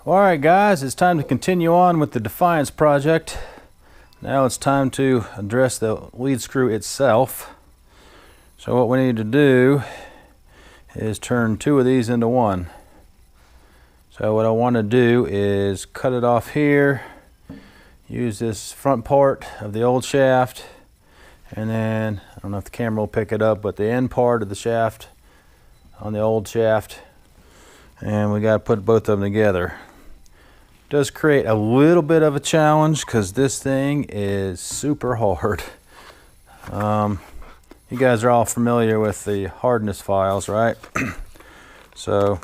Alright guys, it's time to continue on with the Defiance project. Now it's time to address the lead screw itself. So what we need to do is turn two of these into one. So what I want to do is cut it off here, use this front part of the old shaft, and then, I don't know if the camera will pick it up, but the end part of the shaft on the old shaft, and we got to put both of them together. Does create a little bit of a challenge because this thing is super hard. You guys are all familiar with the hardness files, right? So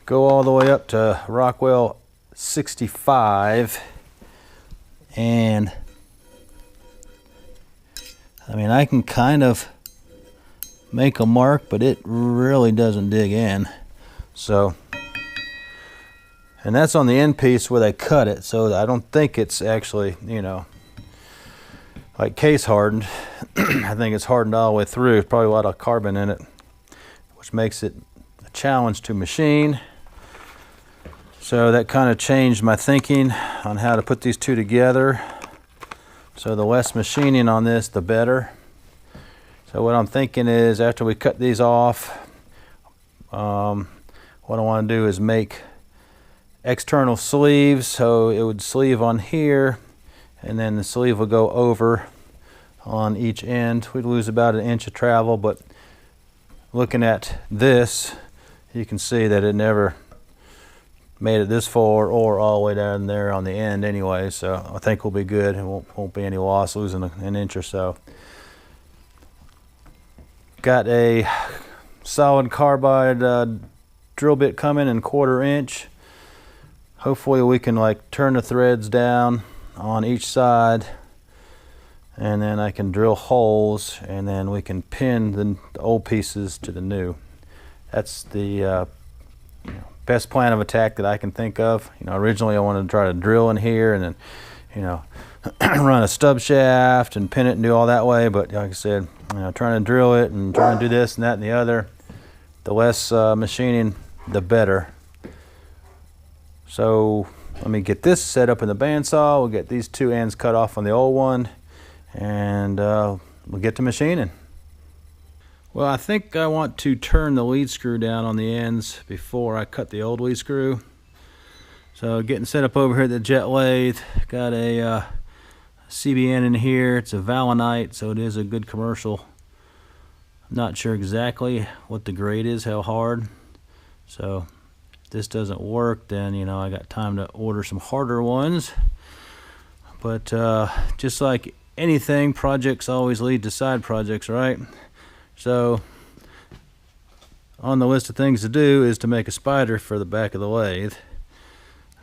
go all the way up to Rockwell 65, and I mean, I can kind of make a mark, but it really doesn't dig in. So, and that's on the end piece where they cut it, so I don't think it's actually, you know, like case hardened. I think it's hardened all the way through. There's probably a lot of carbon in it, which makes it a challenge to machine. So that kind of changed my thinking on how to put these two together. So the less machining on this, the better. So what I'm thinking is, after we cut these off, what I want to do is make external sleeves, so it would sleeve on here, and then the sleeve will go over on each end. We'd lose about 1 inch of travel, but looking at this, you can see that it never made it this far or all the way down there on the end anyway, so I think we'll be good and won't be any loss losing 1 inch or so. Got a solid carbide drill bit coming in 1/4 inch. Hopefully we can like turn the threads down on each side, and then I can drill holes, and then we can pin the old pieces to the new. That's the best plan of attack that I can think of. Originally I wanted to try to drill in here and then run a stub shaft and pin it and do all that way, but like I said, trying to drill it and trying to do this and that and the other, the less machining the better. So let me get this set up in the bandsaw. We'll get these two ends cut off on the old one, and we'll get to machining. Well, I think I want to turn the lead screw down on the ends before I cut the old lead screw. So getting set up over here at the jet lathe, got a CBN in here. It's a Valinite, so it is a good commercial. I'm not sure exactly what the grade is, how hard. So this doesn't work, then I got time to order some harder ones. But just like anything, projects always lead to side projects, right? So on the list of things to do is to make a spider for the back of the lathe.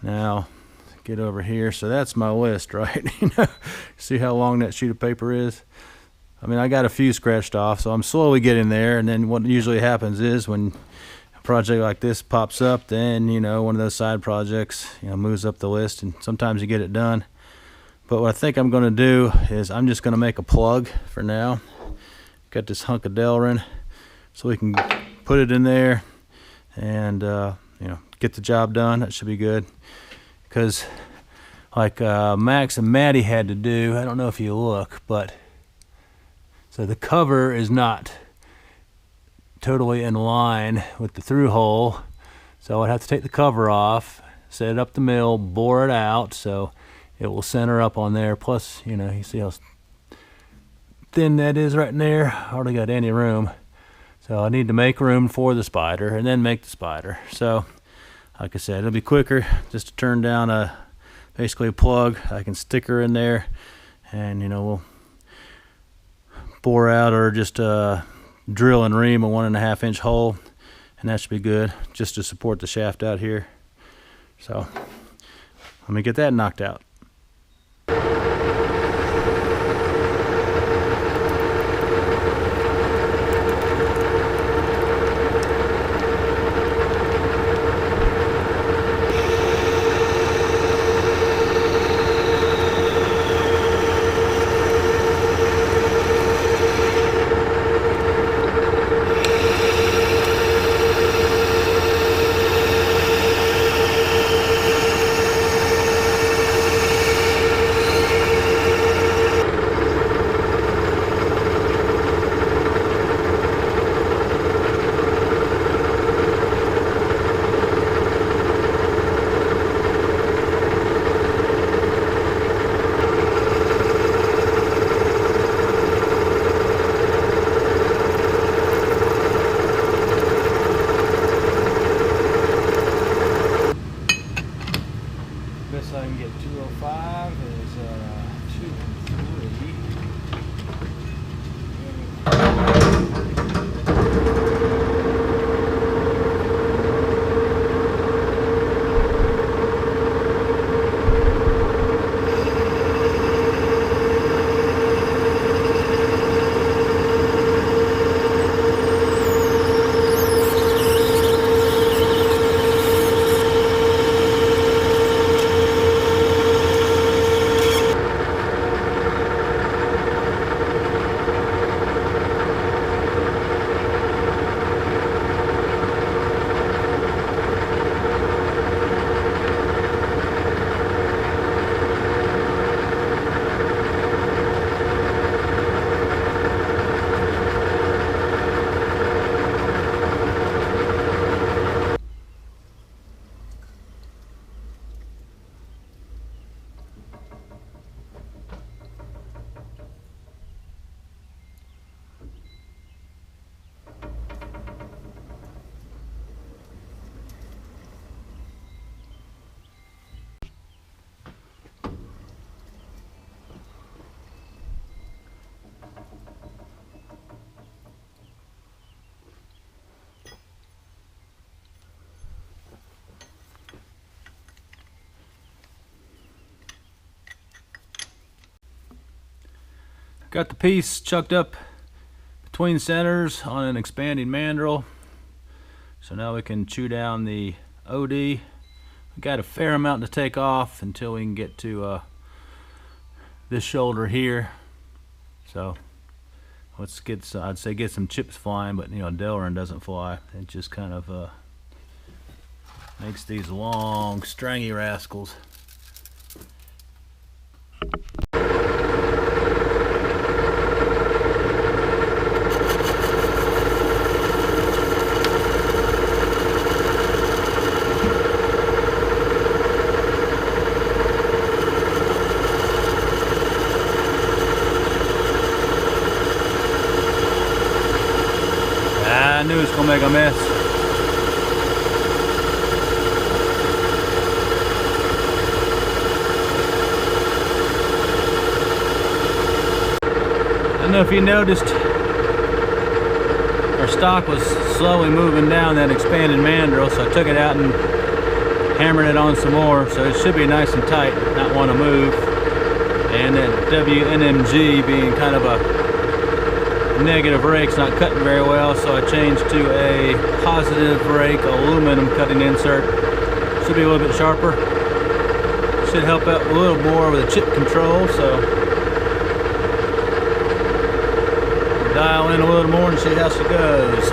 Now get over here, so that's my list, right? See how long that sheet of paper is? I mean, I got a few scratched off, so I'm slowly getting there. And then what usually happens is, when project like this pops up, then one of those side projects moves up the list, and sometimes you get it done. But what I think I'm going to do is I'm just going to make a plug for now. Got this hunk of Delrin, so we can put it in there and get the job done. That should be good, because like Max and Maddie had to do, I don't know if you look, but so the cover is not totally in line with the through hole, so I'd have to take the cover off, set it up the mill, bore it out so it will center up on there. Plus, you see how thin that is right in there. Hardly got any room, so I need to make room for the spider and then make the spider. So like I said, it'll be quicker just to turn down basically a plug. I can stick her in there, and we'll bore out or just drill and ream a 1.5 inch hole, and that should be good just to support the shaft out here. So let me get that knocked out. Got the piece chucked up between centers on an expanding mandrel. So now we can chew down the OD. We got a fair amount to take off until we can get to this shoulder here. So let's get, I'd say get some chips flying, but you know, Delrin doesn't fly. It just kind of makes these long, stringy rascals. I knew it was gonna make a mess. I don't know if you noticed, our stock was slowly moving down that expanded mandrel, so I took it out and hammered it on some more, so it should be nice and tight, not want to move. And that WNMG being kind of a negative rake's not cutting very well, so I changed to a positive rake aluminum cutting insert. Should be a little bit sharper. Should help out a little more with the chip control, so dial in a little more and see how she goes.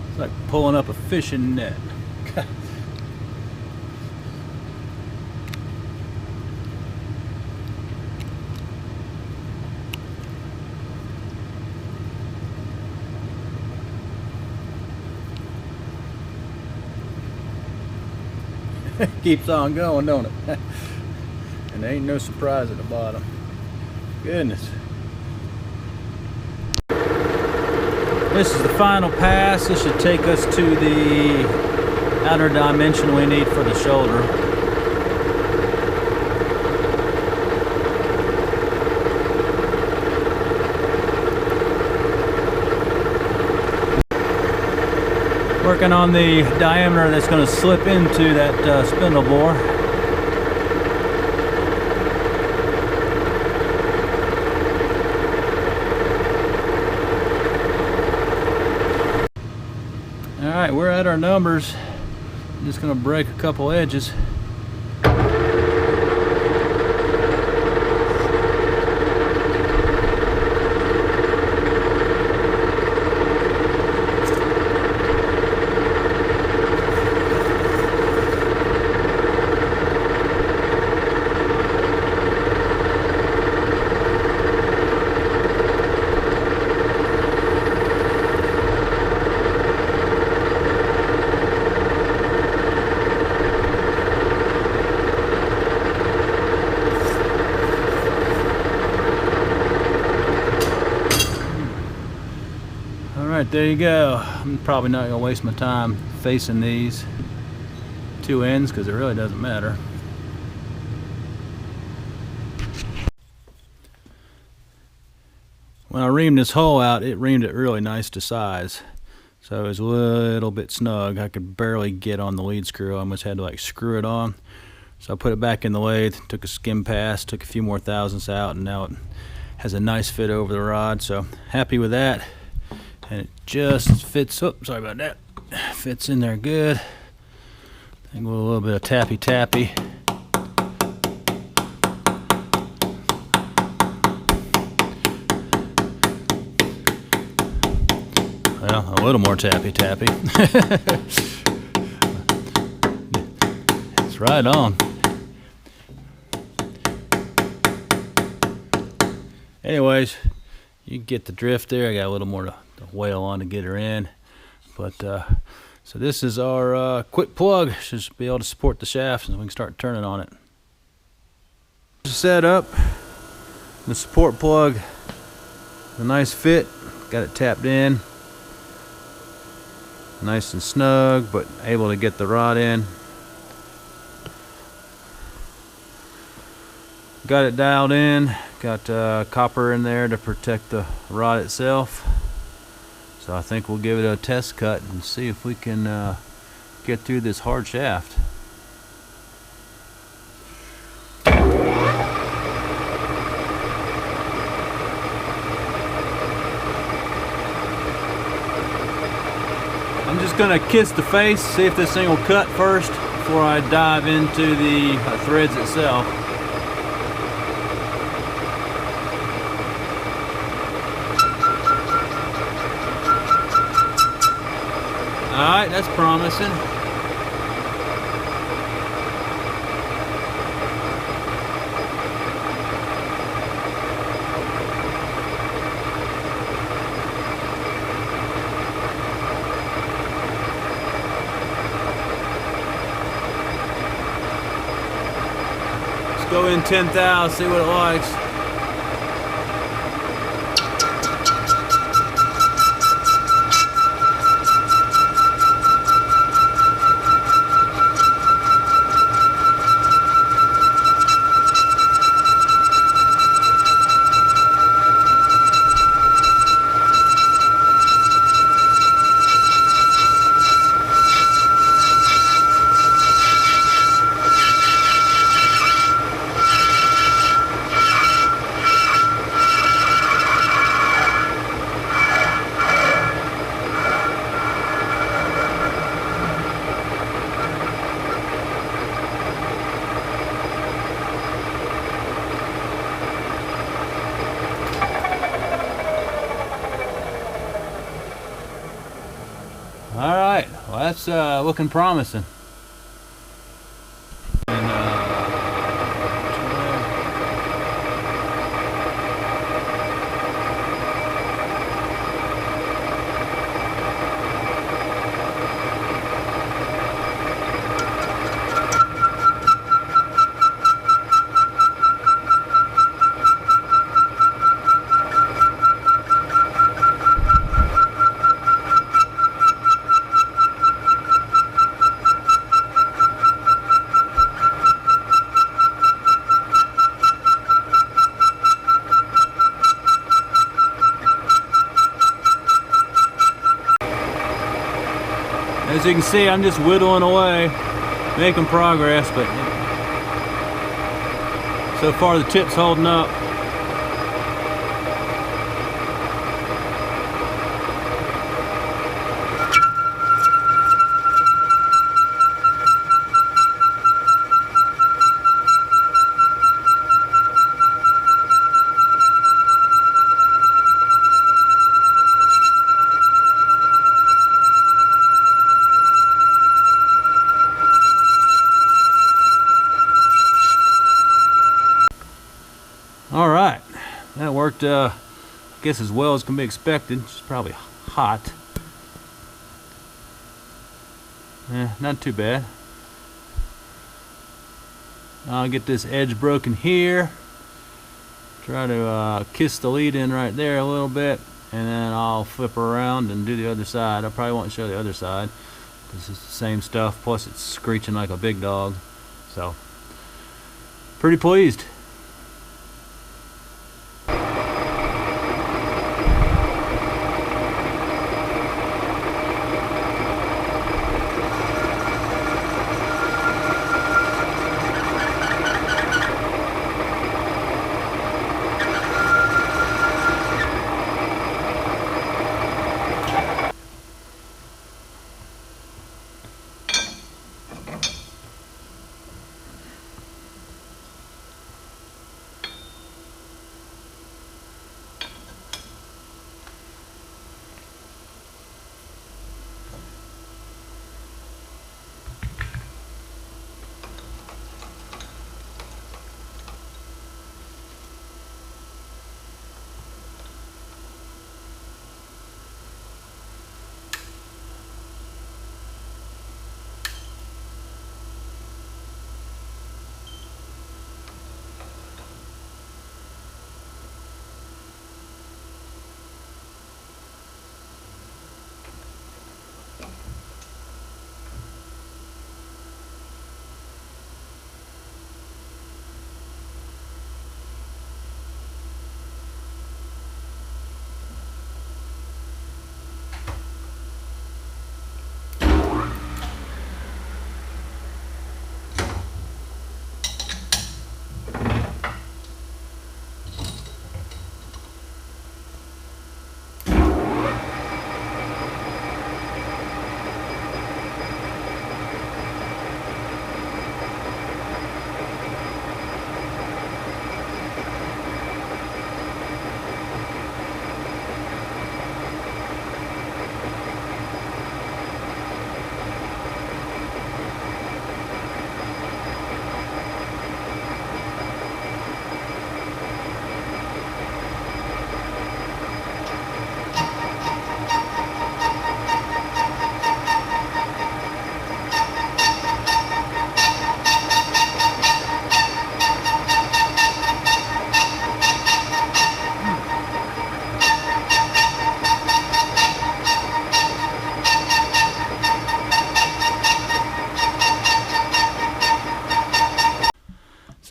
It's like pulling up a fishing net. Keeps on going, don't it? And there ain't no surprise at the bottom. Goodness. This is the final pass. This should take us to the outer dimension we need for the shoulder. Working on the diameter that's going to slip into that spindle bore. Alright, we're at our numbers. I'm just going to break a couple edges. Alright, there you go. I'm probably not going to waste my time facing these two ends because it really doesn't matter. When I reamed this hole out, it reamed it really nice to size. So it was a little bit snug. I could barely get on the lead screw. I almost had to like screw it on. So I put it back in the lathe, took a skim pass, took a few more thousandths out, and now it has a nice fit over the rod. So happy with that. And it just fits, oops, sorry about that, fits in there good. I think with a little bit of tappy tappy. Well, a little more tappy tappy. It's right on. Anyways, you get the drift there. I got a little more to whale on to get her in. But so this is our quick plug. Should be able to support the shaft and we can start turning on it. Set up the support plug, a nice fit. Got it tapped in, nice and snug, but able to get the rod in. Got it dialed in. Got copper in there to protect the rod itself. So I think we'll give it a test cut and see if we can get through this hard shaft. I'm just gonna kiss the face, see if this thing will cut first before I dive into the threads itself. Alright, that's promising. Let's go in 10,000, see what it likes. Alright, well that's looking promising. As you can see, I'm just whittling away, making progress, but so far the tip's holding up. Alright, that worked I guess as well as can be expected. It's probably hot. Not too bad. I'll get this edge broken here. Try to kiss the lead in right there a little bit, and then I'll flip around and do the other side. I probably won't show the other side because it's the same stuff, plus it's screeching like a big dog. So, pretty pleased.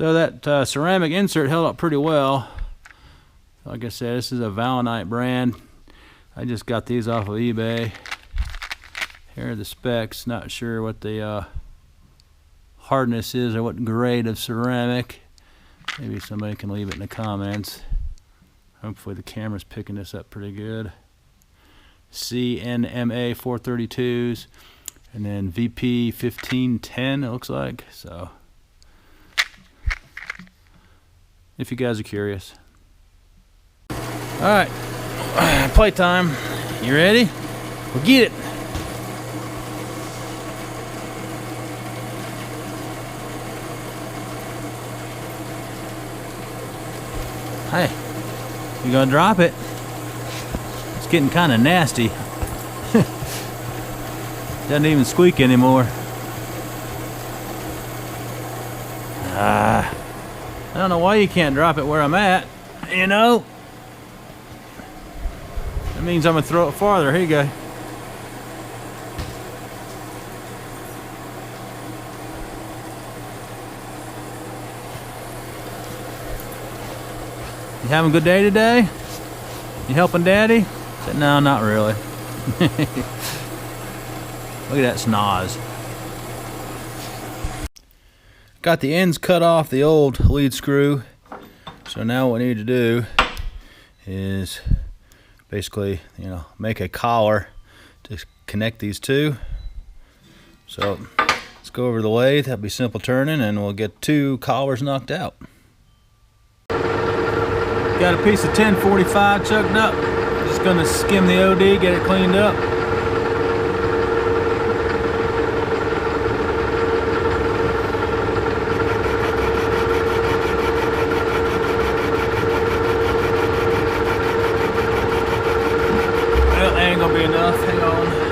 So that ceramic insert held up pretty well. Like I said, this is a Valinite brand. I just got these off of eBay. Here are the specs. Not sure what the hardness is or what grade of ceramic. Maybe somebody can leave it in the comments. Hopefully the camera's picking this up pretty good. CNMA 432s, and then VP 1510 it looks like. So if you guys are curious. Alright, playtime. You ready? We'll get it. Hey, you gonna drop it? It's getting kind of nasty. Doesn't even squeak anymore. I don't know why you can't drop it where I'm at, you know? That means I'm gonna throw it farther. Here you go. You having a good day today? You helping Daddy? I said, no, not really. Look at that snaz. Got the ends cut off the old lead screw. So now what we need to do is basically, you know, make a collar to connect these two. So let's go over to the lathe. That'll be simple turning, and we'll get 2 collars knocked out. Got a piece of 1045 chucked up. Just gonna skim the OD, get it cleaned up. Well, that ain't gonna be enough. Hang on.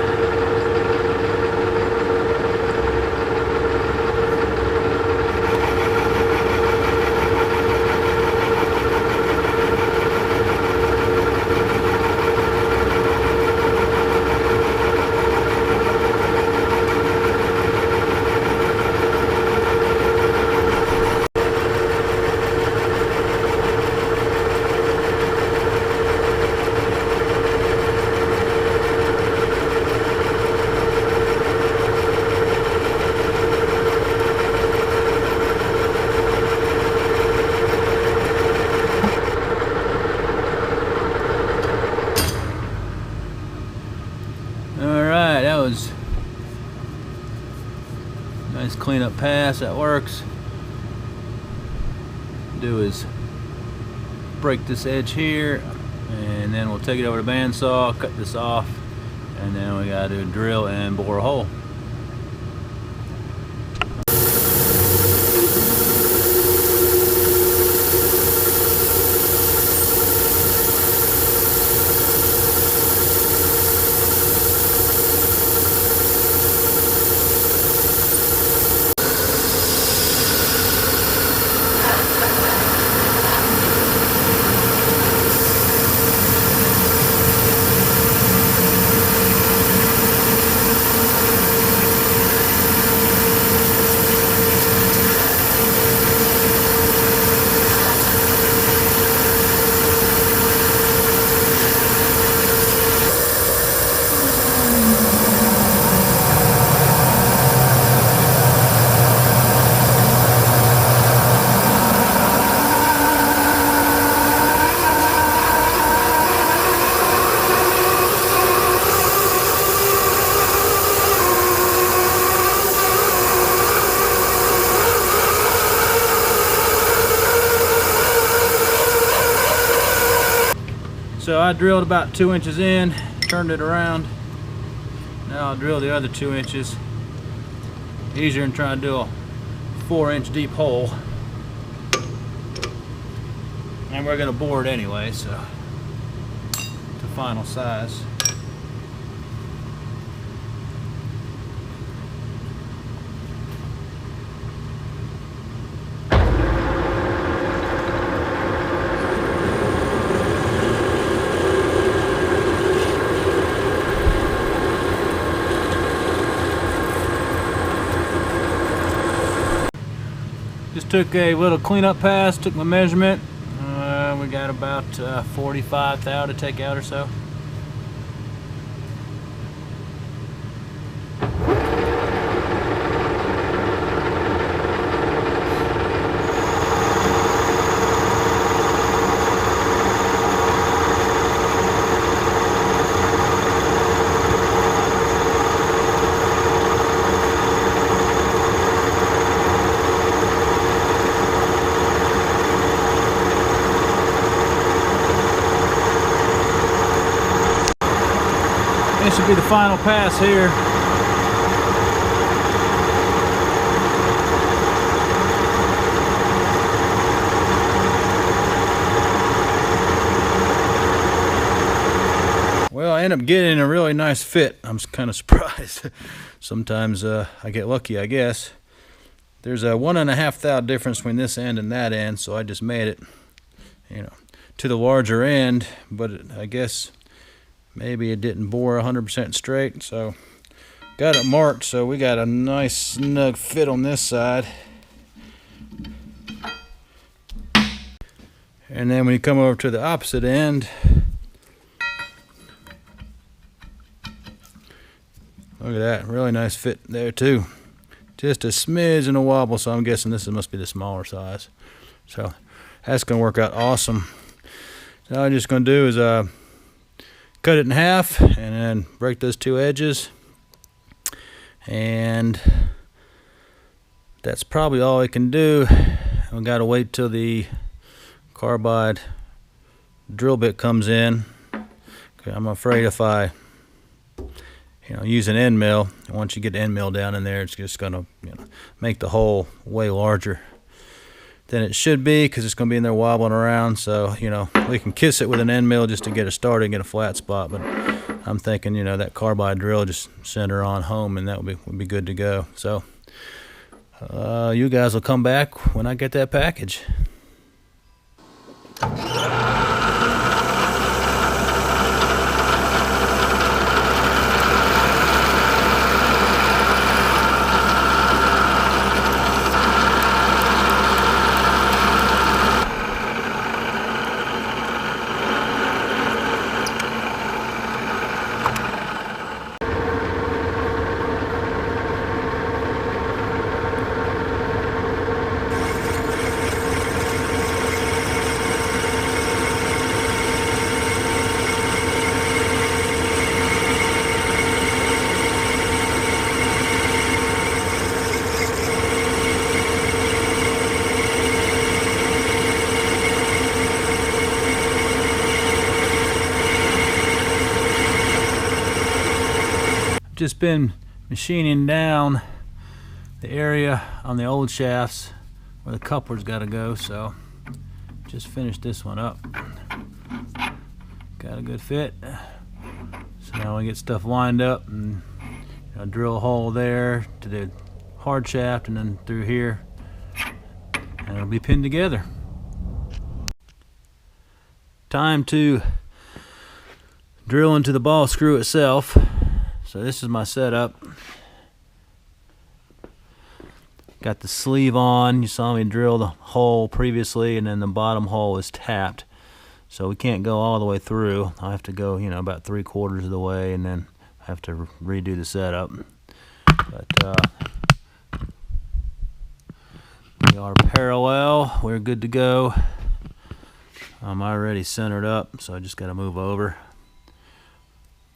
Alright, that was nice cleanup pass. That works. Do is break this edge here, and then we'll take it over to bandsaw, cut this off, and then we gotta do a drill and bore a hole. So I drilled about 2 inches in, turned it around. Now I'll drill the other 2 inches. Easier than trying to do a 4-inch deep hole. And we're gonna bore it anyway, so to final size. Just took a little cleanup pass, took my measurement. We got about 45 thou to take out or so. This should be the final pass here. Well, I end up getting a really nice fit. I'm kind of surprised. Sometimes I get lucky, I guess. There's a 1.5 thou difference between this end and that end, so I just made it, to the larger end, but I guess maybe it didn't bore 100% straight, so got it marked, so we got a nice snug fit on this side. And then when you come over to the opposite end, look at that, really nice fit there too. Just a smidge and a wobble, so I'm guessing this must be the smaller size. So that's going to work out awesome. So all I'm just going to do is cut it in half and then break those two edges, and that's probably all I can do. I've got to wait till the carbide drill bit comes in. I'm afraid if I use an end mill, once you get the end mill down in there, it's just going to make the hole way larger than it should be, because it's going to be in there wobbling around. So we can kiss it with an end mill just to get it started and get a flat spot, but I'm thinking that carbide drill just send her on home, and that would be good to go. So you guys will come back when I get that package. Just been machining down the area on the old shafts where the coupler's got to go, so just finished this one up. Got a good fit. So now we get stuff lined up and drill a hole there to the hard shaft and then through here, and it'll be pinned together. Time to drill into the ball screw itself. So this is my setup. Got the sleeve on. You saw me drill the hole previously, and then the bottom hole is tapped. So we can't go all the way through. I have to go, about 3/4 of the way, and then I have to redo the setup. But we are parallel. We're good to go. I'm already centered up, so I just got to move over.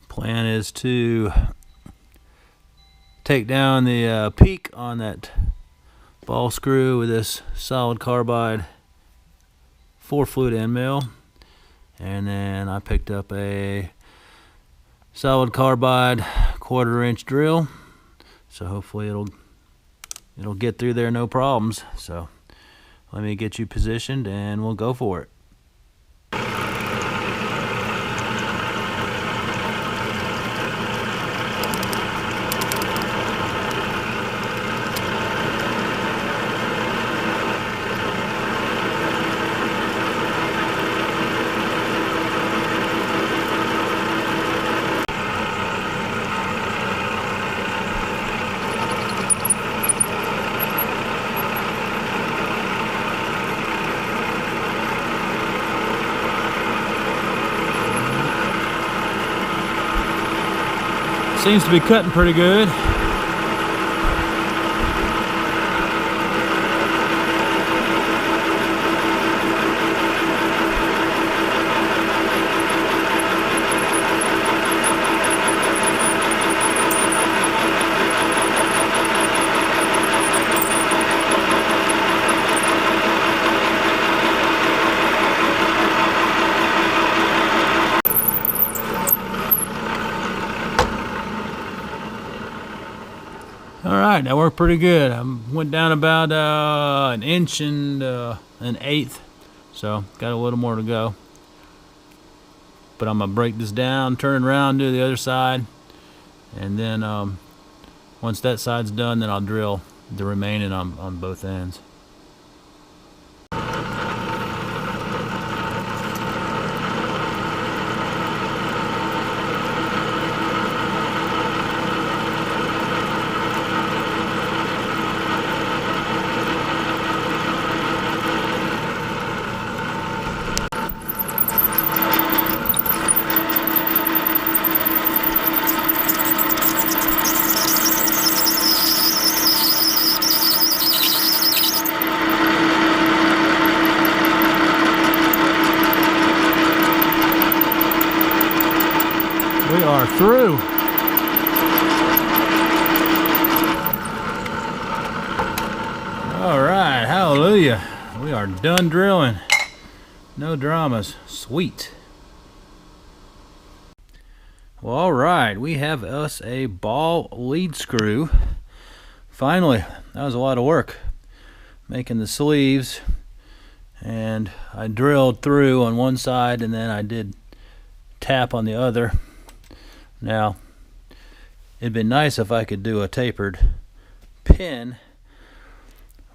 Plan is to take down the peak on that ball screw with this solid carbide 4-flute end mill, and then I picked up a solid carbide 1/4-inch drill, so hopefully it'll get through there no problems. So let me get you positioned and we'll go for it. Seems to be cutting pretty good. Alright, that worked pretty good. I went down about an inch and an eighth, so got a little more to go. But I'm going to break this down, turn it around, do the other side, and then once that side's done, then I'll drill the remaining on both ends. We are through. All right, hallelujah. We are done drilling. No dramas. Sweet. Well, all right, we have us a ball lead screw. Finally, that was a lot of work making the sleeves, and I drilled through on one side and then I did tap on the other. Now, it'd been nice if I could do a tapered pin,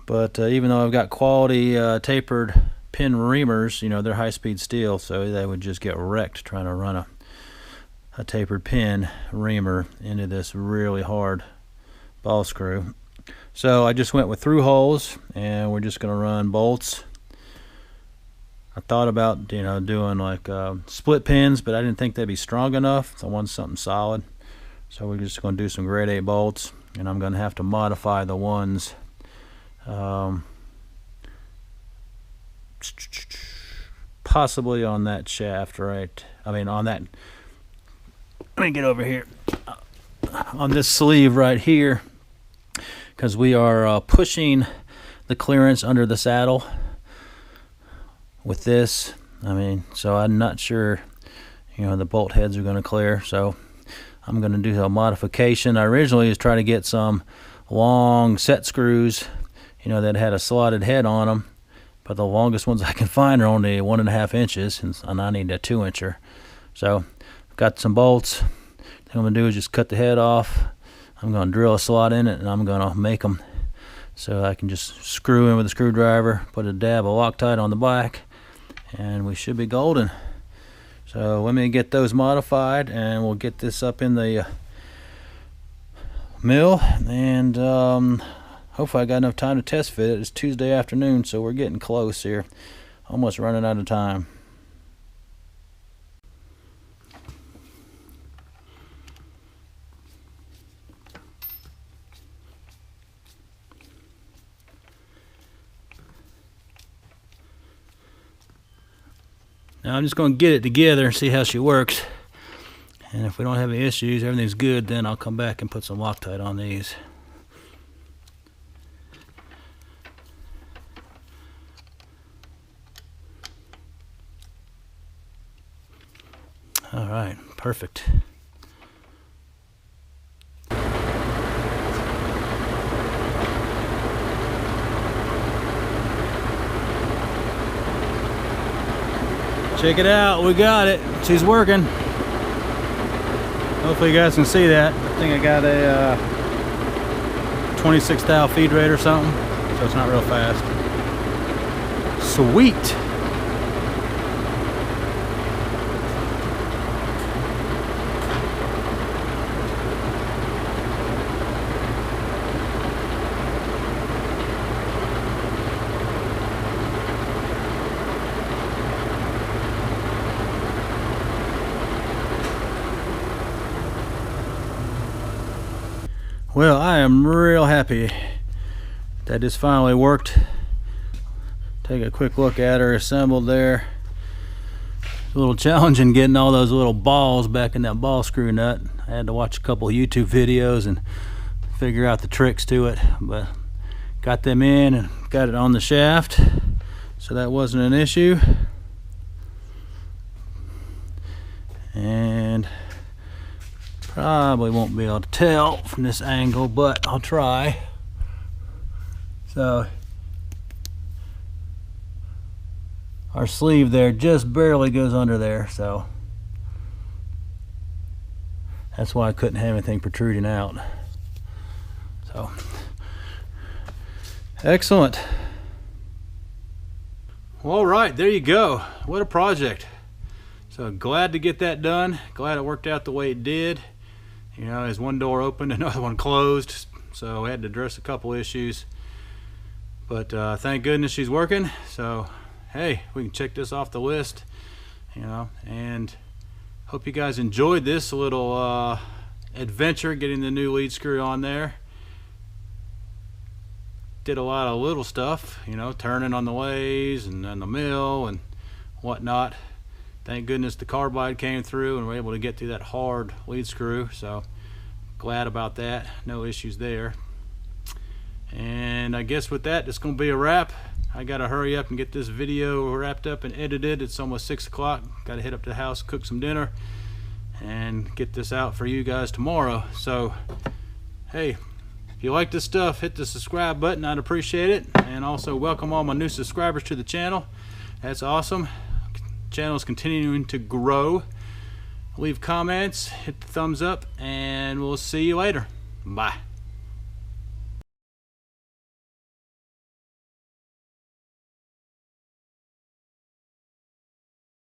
but even though I've got quality tapered pin reamers, you know, they're high-speed steel, so they would just get wrecked trying to run a tapered pin reamer into this really hard ball screw. So I just went with through holes, and we're just going to run bolts. I thought about, you know, doing like split pins, but I didn't think they'd be strong enough. I want something solid. So we're just going to do some grade 8 bolts, and I'm going to have to modify the ones possibly on that shaft, right? I mean on that, let me get over here, on this sleeve right here, because we are pushing the clearance under the saddle with this. I mean, so I'm not sure, you know, the bolt heads are going to clear, so I'm going to do a modification. I originally was trying to get some long set screws, you know, that had a slotted head on them, but the longest ones I can find are only 1.5 inches, and I need a 2-incher. So I've got some bolts. What I'm going to do is just cut the head off. I'm going to drill a slot in it, and I'm going to make them so I can just screw in with a screwdriver, put a dab of Loctite on the back, and we should be golden. So let me get those modified, and we'll get this up in the mill, and hopefully I got enough time to test fit it. It's Tuesday afternoon, so we're getting close here, almost running out of time. Now I'm just going to get it together and see how she works, and if we don't have any issues, everything's good, then I'll come back and put some Loctite on these. All right, perfect. Check it out, we got it. She's working. Hopefully you guys can see that. I think I got a 26 thou feed rate or something, so it's not real fast. Sweet. Well, I am real happy that this finally worked. Take a quick look at her assembled there. It's a little challenging getting all those little balls back in that ball screw nut. I had to watch a couple of YouTube videos and figure out the tricks to it, but got them in and got it on the shaft, so that wasn't an issue. And probably won't be able to tell from this angle, but I'll try. So our sleeve there just barely goes under there, so that's why I couldn't have anything protruding out. So excellent. Well, all right, there you go. What a project. So glad to get that done. Glad it worked out the way it did. You know, as one door opened, another one closed, so I had to address a couple issues. But thank goodness she's working. So hey, we can check this off the list, you know, and hope you guys enjoyed this little adventure getting the new lead screw on there. Did a lot of little stuff, you know, turning on the lathes and then the mill and whatnot. Thank goodness the carbide came through and we're able to get through that hard lead screw, so glad about that. No issues there. And I guess with that, it's gonna be a wrap. I gotta hurry up and get this video wrapped up and edited. It's almost 6 o'clock. Gotta head up to the house, cook some dinner, and get this out for you guys tomorrow. So hey, if you like this stuff, hit the subscribe button. I'd appreciate it. And also welcome all my new subscribers to the channel. That's awesome. Channel is continuing to grow. Leave comments, hit the thumbs up, and we'll see you later. Bye.